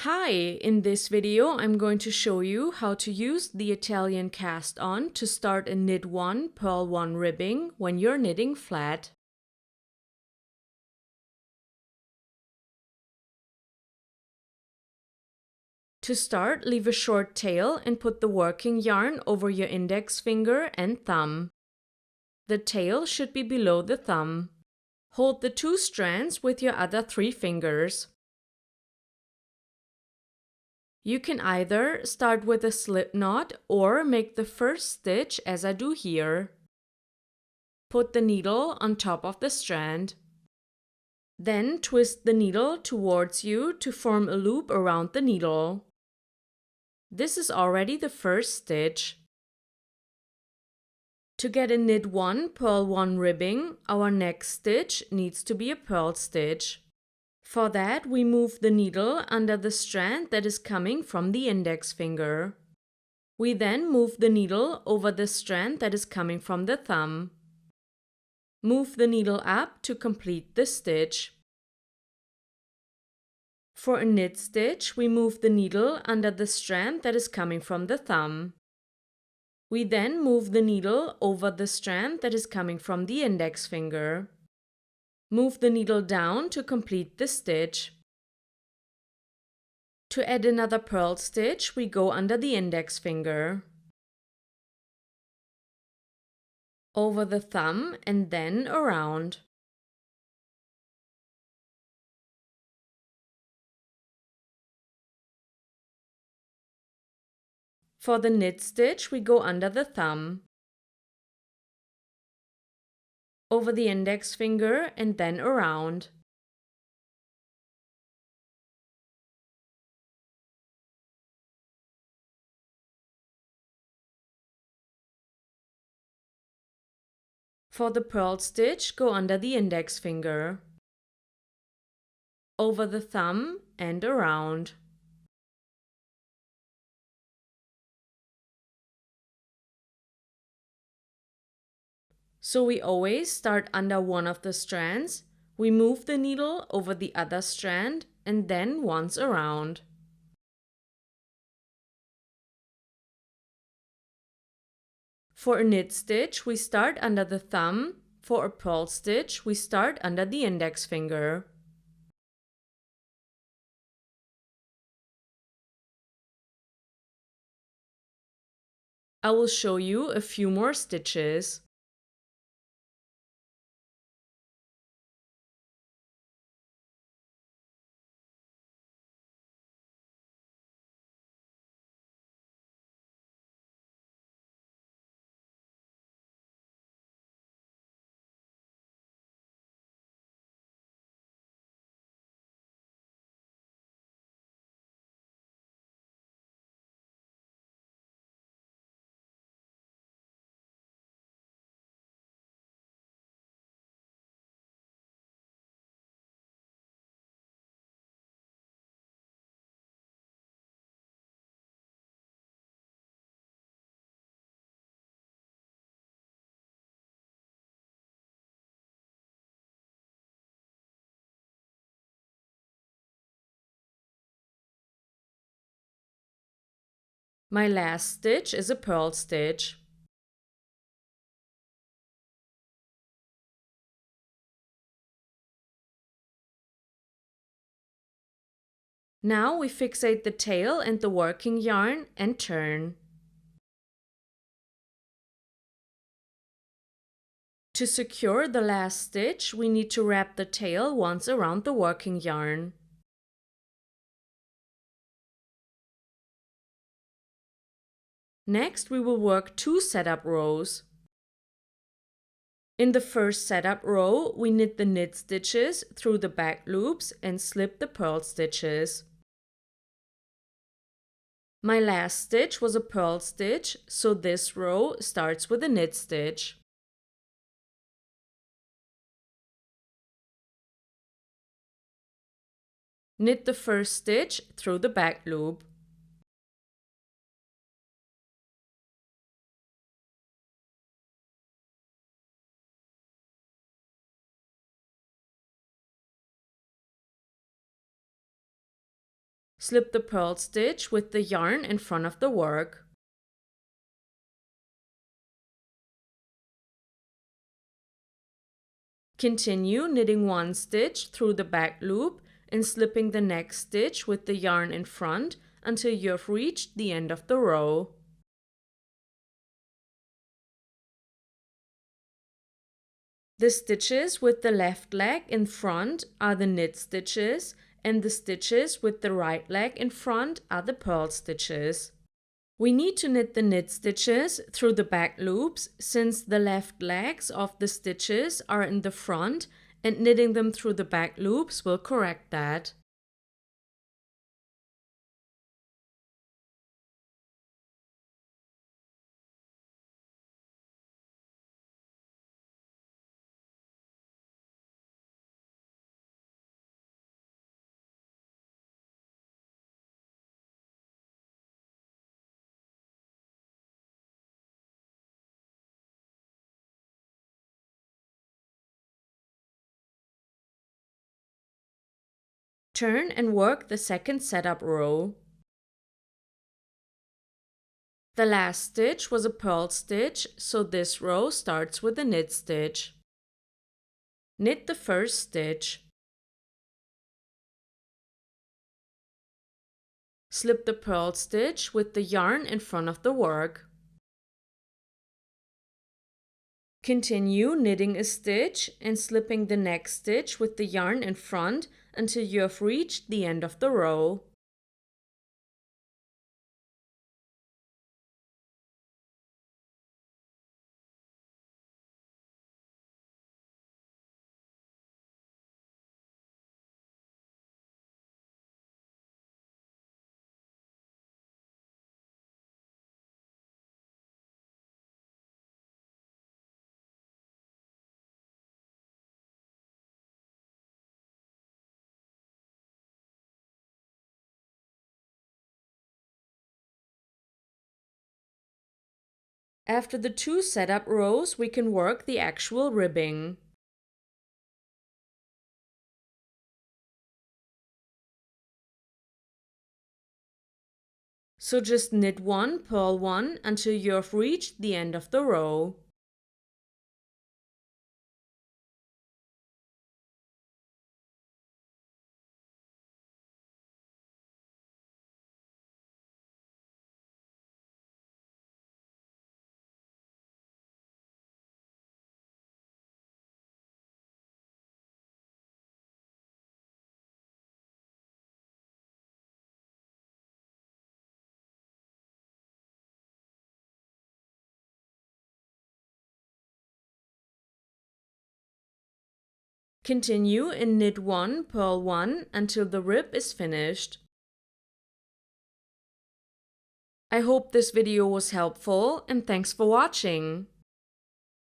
Hi, in this video I'm going to show you how to use the Italian cast on to start a knit 1 purl 1 ribbing when you're knitting flat. To start, leave a short tail and put the working yarn over your index finger and thumb. The tail should be below the thumb. Hold the 2 strands with your other 3 fingers. You can either start with a slip knot or make the first stitch as I do here. Put the needle on top of the strand. Then twist the needle towards you to form a loop around the needle. This is already the first stitch. To get a knit 1 purl 1 ribbing, our next stitch needs to be a purl stitch. For that, we move the needle under the strand that is coming from the index finger. We then move the needle over the strand that is coming from the thumb. Move the needle up to complete the stitch. For a knit stitch, we move the needle under the strand that is coming from the thumb. We then move the needle over the strand that is coming from the index finger. Move the needle down to complete the stitch. To add another purl stitch, we go under the index finger, over the thumb and then around. For the knit stitch, we go under the thumb, over the index finger and then around. For the purl stitch, go under the index finger, over the thumb and around. So we always start under one of the strands, we move the needle over the other strand and then once around. For a knit stitch, we start under the thumb. For a purl stitch, we start under the index finger. I will show you a few more stitches. My last stitch is a purl stitch. Now we fixate the tail and the working yarn and turn. To secure the last stitch, we need to wrap the tail once around the working yarn. Next, we will work 2 setup rows. In the first setup row, we knit the knit stitches through the back loops and slip the purl stitches. My last stitch was a purl stitch, so this row starts with a knit stitch. Knit the first stitch through the back loop. Slip the purl stitch with the yarn in front of the work. Continue knitting one stitch through the back loop and slipping the next stitch with the yarn in front until you have reached the end of the row. The stitches with the left leg in front are the knit stitches, and the stitches with the right leg in front are the purl stitches. We need to knit the knit stitches through the back loops since the left legs of the stitches are in the front, and knitting them through the back loops will correct that. Turn and work the second setup row. The last stitch was a purl stitch, so this row starts with a knit stitch. Knit the first stitch. Slip the purl stitch with the yarn in front of the work. Continue knitting a stitch and slipping the next stitch with the yarn in front until you have reached the end of the row. After the two setup rows, we can work the actual ribbing. So just knit one, purl one until you have reached the end of the row. Continue and knit one, purl one until the rib is finished. I hope this video was helpful and thanks for watching.